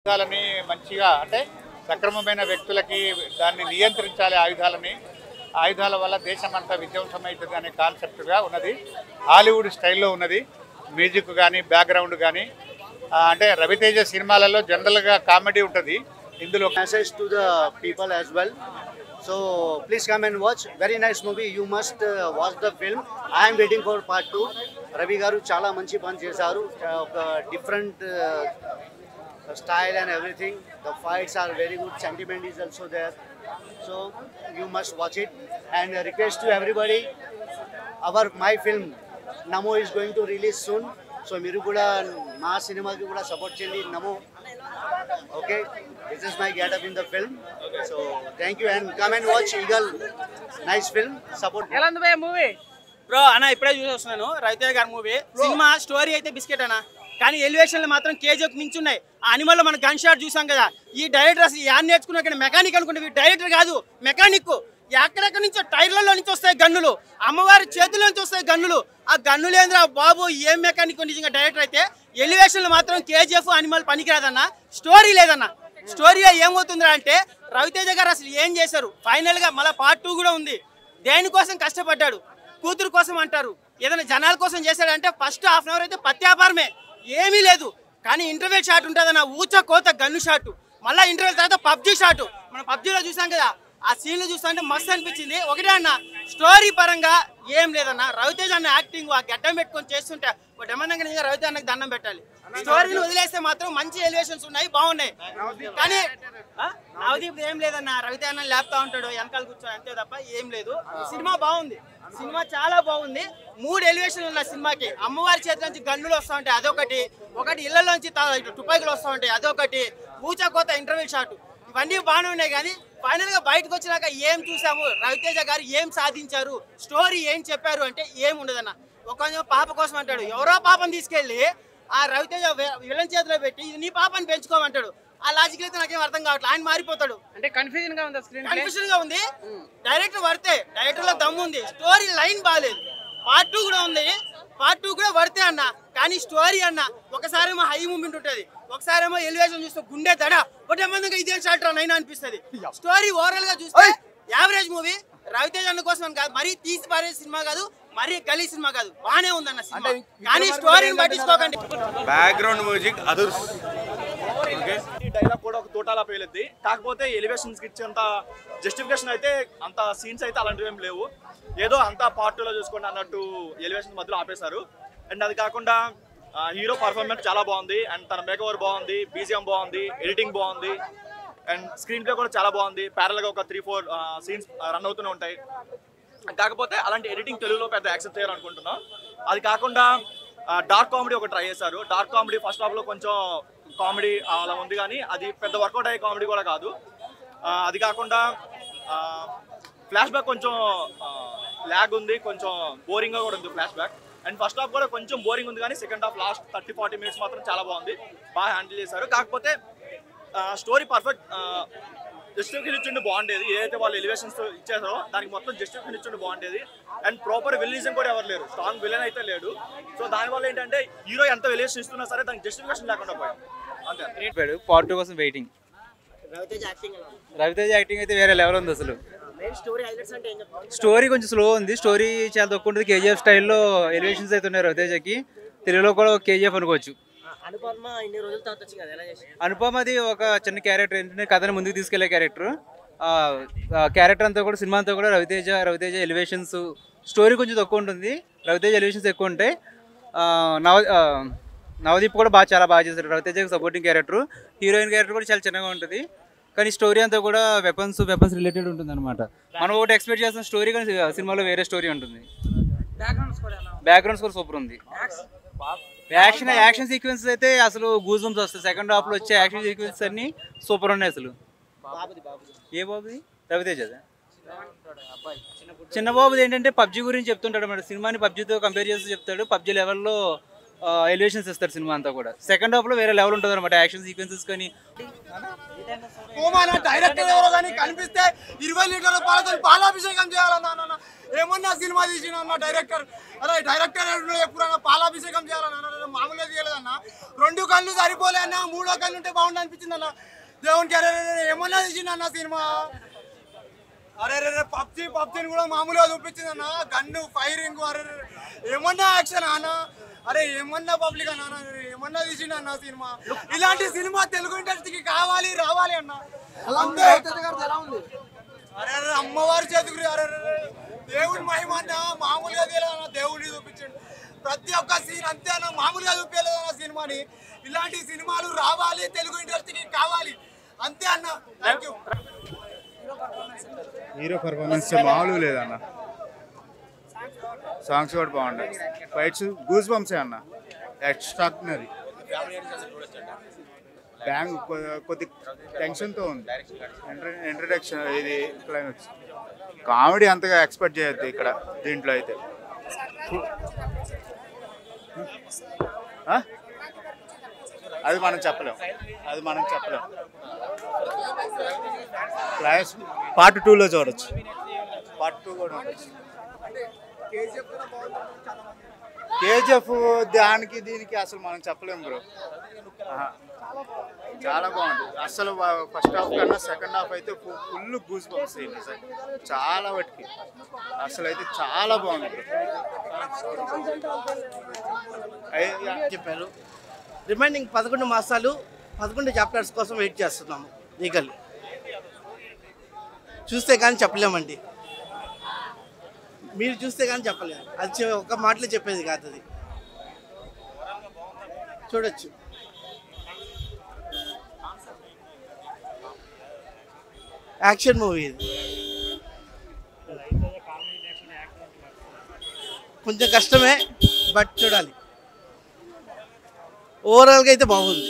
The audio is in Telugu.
ఆయుధాలని మంచిగా అంటే సక్రమమైన వ్యక్తులకి దాన్ని నియంత్రించాలి. ఆయుధాల వల్ల దేశం అంతా విధ్వంసమవుతుంది అనే కాన్సెప్ట్గా ఉన్నది. హాలీవుడ్ స్టైల్లో ఉన్నది. మ్యూజిక్ కానీ బ్యాక్గ్రౌండ్ కానీ అంటే రవితేజ సినిమాలలో జనరల్గా కామెడీ ఉంటుంది. ఇందులో message to the people as well. So please come and watch. Very nice movie. You must watch the film. I am waiting for part 2. Ravi garu chala manchi pani chesaru. Oka different style and everything. The fights are very good. Sentiment is also there. So you must watch it. And request to everybody. My film Namo is going to release soon. So మీరు కూడా మా సినిమాకి కూడా సపోర్ట్ చేయండి. నమో. Okay, this is my get up in the film. So thank you and come and watch Eagle. Nice film. Support. ఎలా ఉంది భయ్యా మూవీ? బ్రో అన్న ఇప్పుడే చూసి వస్తున్నాను రవితేజ గారి మూవీ. సినిమా స్టోరీ అయితే బిస్కెట్ అన్న, కానీ ఎలివేషన్లు మాత్రం కేజీఎఫ్ మించి ఉన్నాయి. ఆ అనిమల్లో మనం గన్ షాట్ చూసాం కదా. ఈ డైరెక్టర్ అసలు యాడ్ నేర్చుకున్నా కానీ మెకానిక్ అనుకుంటే డైరెక్టర్ కాదు మెకానిక్. ఎక్కడెక్కడి నుంచో టైర్లలో నుంచి వస్తాయి గన్నులు, అమ్మవారి చేతుల్లో నుంచి వస్తాయి గన్నులు. ఆ గన్నులు ఏంద్రా బాబు, ఏం మెకానిక్ నిజంగా డైరెక్టర్ అయితే. ఎలివేషన్లు మాత్రం కేజీఎఫ్ అనిమల్ పనికిరాదన్న. స్టోరీ లేదన్న. స్టోరీలో ఏమవుతుందిరా అంటే రవితేజ గారు అసలు ఏం చేశారు. ఫైనల్గా మళ్ళీ పార్ట్ 2 కూడా ఉంది. దేనికోసం కష్టపడ్డాడు, కూతురు కోసం అంటారు, ఏదైనా జనాల కోసం చేశాడంటే ఫస్ట్ హాఫ్ అన్ అవర్ అయితే పత్యాపారమే, ఏమీ లేదు. కానీ ఇంటర్వెల్ షాట్ ఉంటుందన్న, ఊచ కోత గన్ను షాట్. మళ్ళీ ఇంటర్వెల్ తర్వాత పబ్జీ షాట్. మనం పబ్జీలో చూసాం కదా, ఆ సీన్లు చూస్తుంటే మస్తు అనిపించింది. ఒకటే అన్న, స్టోరీ పరంగా ఏం లేదన్న. రవితేజ అన్న యాక్టింగ్ ఆ గడ్డం పెట్టుకొని చేస్తుంటే ఒక డెమండంగా నిజంగా రవితేజ అన్నకి దండం పెట్టాలి. స్టోరీని వదిలేస్తే మాత్రం మంచి ఎలివేషన్స్ ఉన్నాయి, బాగున్నాయి. కానీ నవదీప్ ఏం లేదన్న, రవితేజ అన్న లేపుతా ఉంటాడు వెనకాల కూర్చొని, అంతే తప్ప ఏం లేదు. సినిమా బాగుంది, సినిమా చాలా బాగుంది. 3 ఎలివేషన్లు ఉన్న సినిమాకి. అమ్మవారి చేతి నుంచి గన్నులు వస్తూ ఉంటాయి అదొకటి, ఒకటి ఇళ్లలోంచి తుపాకులు వస్తూ ఉంటాయి అదొకటి, ఊచా కోత ఇంటర్వ్యూ షాట్, ఇవన్నీ బాగానే ఉన్నాయి. కానీ ఫైనల్ గా బయటకు వచ్చినాక ఏం చూసాము, రవితేజ గారు ఏం సాధించారు, స్టోరీ ఏం చెప్పారు అంటే ఏం ఉండదన్న. ఒక పాప కోసం అంటాడు, ఎవరో పాపని తీసుకెళ్లి ఆ రవితేజ విలన్ చేతిలో పెట్టి ఇది నీ పాపని పెంచుకోమంటాడు. ఆ లాజిక్ అయితే నాకేం అర్థం కావట్లేదు. ఆయన మారిపోతాడు అంటే కన్ఫ్యూజన్ గా ఉంది. కన్ఫ్యూజన్ గా ఉంది. డైరెక్టర్ వర్తే, డైరెక్టర్ లో దమ్ము ఉంది. స్టోరీ లైన్ బాగాలేదు. పార్ట్ 2 కూడా ఉంది, పార్ట్ 2 కూడా వర్తే అన్న. కానీ స్టోరీ అన్న, ఒకసారేమో హై మూమెంట్ ఉంటుంది, ఒకసారేమో ఎలివేషన్ చూస్తే గుండె దడ ఒకటే మందిగా ఇదే షాట్ నైనా అనిపిస్తుంది. స్టోరీ ఓవరాల్ గా చూస్తే యావరేజ్ మూవీ. రవితేజ అన్న కోసం కాదు, మరీ తీసి పారే సినిమా కాదు, మరీ గలీ సినిమా కాదు, బానే ఉందన్న సినిమా. కానీ స్టోరీని పట్టించుకోకండి. బ్యాక్గ్రౌండ్ మ్యూజిక్ అదుర్స్. ఈ డైలాగ్ కూడా ఒక తోటాలా పేలుద్ది. కాకపోతే ఎలివేషన్స్ ఇచ్చేంత జస్టిఫికేషన్ అయితే అంత సీన్స్ అయితే అలాంటివి ఏం లేవు. ఏదో అంతా పార్ట్ 2లో చూసుకోండి అన్నట్టు ఎలివేషన్ మధ్యలో ఆపేశారు. అండ్ అది కాకుండా హీరో పర్ఫార్మెన్స్ చాలా బాగుంది. అండ్ తన మేకఓవర్ బాగుంది, బీజిఎం బాగుంది, ఎడిటింగ్ బాగుంది, అండ్ స్క్రీన్ ప్లే కూడా చాలా బాగుంది. ప్యారల్గా ఒక 3-4 సీన్స్ రన్ అవుతూనే ఉంటాయి. కాకపోతే అలాంటి ఎడిటింగ్ తెలుగులో పెద్ద యాక్సెప్ట్ చేయాలనుకుంటున్నాం. అది కాకుండా డార్క్ కామెడీ ఒక ట్రై చేశారు. డార్క్ కామెడీ ఫస్ట్ హాఫ్లో కొంచెం కామెడీ అలా ఉంది, కానీ అది పెద్ద వర్కౌట్ అయ్యే కామెడీ కూడా కాదు. అది కాకుండా ఫ్లాష్ బ్యాక్ కొంచెం ల్యాగ్ ఉంది, కొంచెం బోరింగ్గా కూడా ఉంది flash back. And first half కూడా కొంచెం బోరింగ్ ఉంది, కానీ సెకండ్ హాఫ్ లాస్ట్ 30-40 మినిట్స్ మాత్రం చాలా బాగుంది, బాగా హ్యాండిల్ చేశారు. కాకపోతే స్టోరీ పర్ఫెక్ట్ జస్టిఫికేషన్ ఇచ్చిండి బాగుండేది. ఏదైతే వాళ్ళు ఎలివేషన్స్ ఇచ్చారో దానికి మొత్తం జస్టిఫికేషన్ ఇచ్చిండి బాగుండేది. అండ్ ప్రాపర్ విలనిజం కూడా ఎవరు లేరు, స్ట్రాంగ్ విలన్ అయితే లేడు. సో దానివల్ల ఏంటంటే హీరో ఎంత ఎలివేషన్ ఇస్తున్నా సరే దానికి జస్టిఫికేషన్ లేకుండా పోయింది అంతే. పార్ట్ 2 కోసం వెయిటింగ్. రవితేజ యాక్టింగ్ అయితే వేరే లెవెల్ ఉంది అసలు. స్టోరీ కొంచెం స్లో ఉంది, స్టోరీ చాలా తక్కువ ఉంటుంది. కేజీఎఫ్ స్టైల్లో ఎలివేషన్స్ అయితే ఉన్నాయి రవితేజకి. తెలుగులో కూడా ఒక కేజీఎఫ్ అనుకోవచ్చు. అనుపమది ఒక చిన్న క్యారెక్టర్, ఏంటంటే కథని ముందుకు తీసుకెళ్లే క్యారెక్టర్. క్యారెక్టర్ అంతా కూడా సినిమా అంతా కూడా రవితేజ ఎలివేషన్స్. స్టోరీ కొంచెం తక్కువ ఉంటుంది, రవితేజ ఎలివేషన్స్ ఎక్కువ ఉంటాయి. నవదీప్ కూడా చాలా బాగా చేశారు. రవితేజకి సపోర్టింగ్ క్యారెక్టర్. హీరోయిన్ క్యారెక్టర్ కూడా చాలా చిన్నగా ఉంటుంది, కానీ స్టోరీ అంతా కూడా వెపన్స్ రిలేటెడ్ ఉంటుంది అనమాట. మనం ఒకటి ఎక్స్పెక్ట్ చేస్తున్న స్టోరీ, కానీ సినిమాలో వేరే స్టోరీ ఉంటుంది. బ్యాక్గ్రౌండ్స్ కూడా సూపర్ ఉంది. యాక్షన్ సీక్వెన్స్ అయితే అసలు గూజ్ బంప్స్ వస్తాయి. సెకండ్ హాఫ్లో వచ్చే యాక్షన్ సీక్వెన్స్ అన్ని సూపర్ ఉన్నాయి అసలు. ఏ బాబుది? రవితేజ. చిన్న బాబుది ఏంటంటే పబ్జీ గురించి చెప్తుంటాడు అన్నమాట. సినిమాని పబ్జీతో కంపేర్ చేస్తూ చెప్తాడు. పబ్జీ లెవెల్లో ఎలివేషన్స్ ఇస్తారు సినిమా అంతా కూడా. సెకండ్ హాఫ్లో వేరే లెవెల్ ఉంటుంది అనమాట, యాక్షన్ సీక్వెన్సెస్ కానీ. డైరెక్టర్ ఎవరో కానీ కనిపిస్తే 20 లీటర్ల పాలతో పాలాభిషేకం చేయాలన్నా ఏమన్నా సినిమా తీసిన డైరెక్టర్. అరే డైరెక్టర్ ఎప్పుడన్నా పాలాభిషేకం చేయాలన్నా మామూలుగా చేయలేదన్నా. 2 కళ్ళు సరిపోలే అన్న, 3వ కళ్ళు ఉంటే బాగుండు అనిపించింది అన్న దేవునికి. అరే ఏమన్నా తీసిందన్న సినిమా. అరే పబ్జీని కూడా మామూలుగా చూపించింది అన్న. గన్ను ఫైరింగ్ అరే ఏమన్నా యాక్షన్ అన్న. అరే ఏమన్నా పబ్లిక్ అన్న, ఏమన్నా తీసిండు అన్న సినిమా. ఇలాంటి సినిమా తెలుగు ఇండస్ట్రీకి కావాలి రావాలి అన్న. అరే అమ్మవారి చేతికి అరే దేవుడి మహిమ అన్న మామూలుగా తీయలేదన్న. దేవుడిని చూపించండి ప్రతి ఒక్క సీన్ అంతే అన్న, మామూలుగా చూపించలేదన్న సినిమాని. ఇలాంటి సినిమాలు రావాలి తెలుగు ఇండస్ట్రీకి కావాలి అంతే అన్న. Thank you. హీరో పర్ఫార్మెన్స్ మామూలు లేదన్న. సాంగ్స్ కూడా బాగుంటాయి, ఫైట్స్ గూస్ బంప్సే అన్న, ఎక్స్ట్రాడినరీ. బ్యాంగ్ కొద్ది టెన్షన్తో ఉంది. ఇంట్రడక్షన్ ఇది క్లైమాక్స్ కామెడీ అంతగా ఎక్స్పెక్ట్ చేయొద్దు ఇక్కడ దీంట్లో అయితే. అది మనం చెప్పలేం. క్లాస్ పార్ట్ 2లో చూడొచ్చు. పార్ట్ 2 కూడా ఉండొచ్చు. కేజీఎఫ్ దానికి దీనికి అసలు మనం చెప్పలేము బ్రో. చాలా బాగుంది అసలు. ఫస్ట్ హాఫ్ కన్నా సెకండ్ హాఫ్ అయితే ఫుల్ గూస్ బంప్స్ చాలా వాటికి. అసలు అయితే చాలా బాగుంది చెప్పారు. రిమైనింగ్ 11 మాసాలు 11 చాప్టర్స్ కోసం వెయిట్ చేస్తున్నాము. లీగల్ చూస్తే కానీ చెప్పలేమండి, మీరు చూస్తే కానీ చెప్పలేము. అది ఒక మాటలో చెప్పేది కాదు, అది చూడొచ్చు. యాక్షన్ మూవీ ఇది. కొంచెం కష్టమే బట్ చూడాలి. ఓవరాల్గా అయితే బాగుంది.